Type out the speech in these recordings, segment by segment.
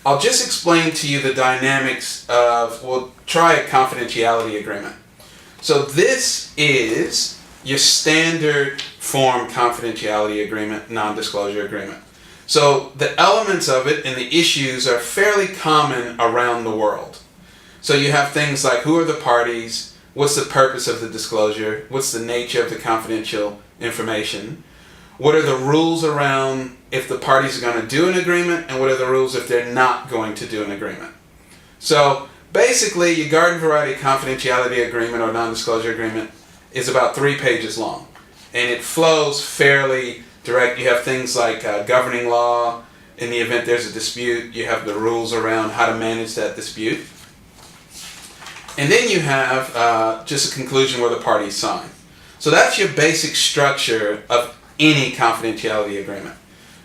I'll just explain to you the dynamics of, we'll try a confidentiality agreement. So this is your standard form confidentiality agreement, non-disclosure agreement. So the elements of it and the issues are fairly common around the world. So you have things like who are the parties, what's the purpose of the disclosure, what's the nature of the confidential information, what are the rules around if the parties are going to do an agreement, and what are the rules if they're not going to do an agreement. So basically, your garden variety confidentiality agreement or non-disclosure agreement is about 3 pages long, and it flows fairly direct. You have things like governing law. In the event there's a dispute, you have the rules around how to manage that dispute. And then you have just a conclusion where the parties sign. So that's your basic structure of any confidentiality agreement.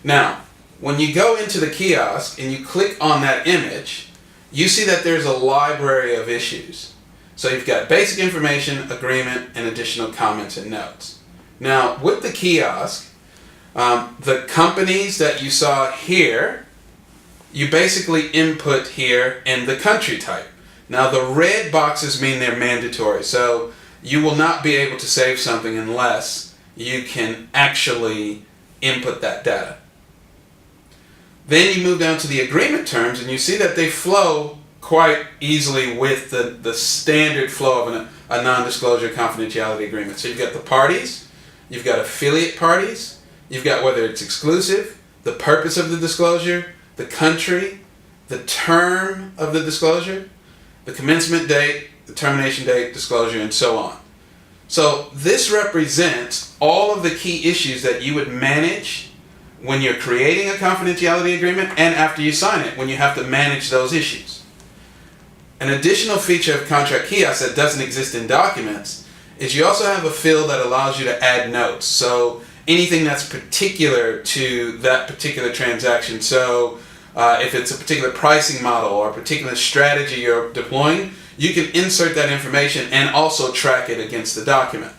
Now, when you go into the kiosk and you click on that image, you see that there's a library of issues. So you've got basic information, agreement, and additional comments and notes. Now, with the kiosk, the companies that you saw here, you basically input here in the country type. Now, the red boxes mean they're mandatory, so you will not be able to save something unless you can actually input that data. Then you move down to the agreement terms, and you see that they flow quite easily with the standard flow of a non-disclosure confidentiality agreement. So you've got the parties, you've got affiliate parties, you've got whether it's exclusive, the purpose of the disclosure, the country, the term of the disclosure, the commencement date, the termination date, disclosure, and so on. So this represents all of the key issues that you would manage when you're creating a confidentiality agreement and after you sign it, when you have to manage those issues. An additional feature of Contract KIOSK that doesn't exist in documents is you also have a field that allows you to add notes. So anything that's particular to that particular transaction. So if it's a particular pricing model or a particular strategy you're deploying, you can insert that information and also track it against the document.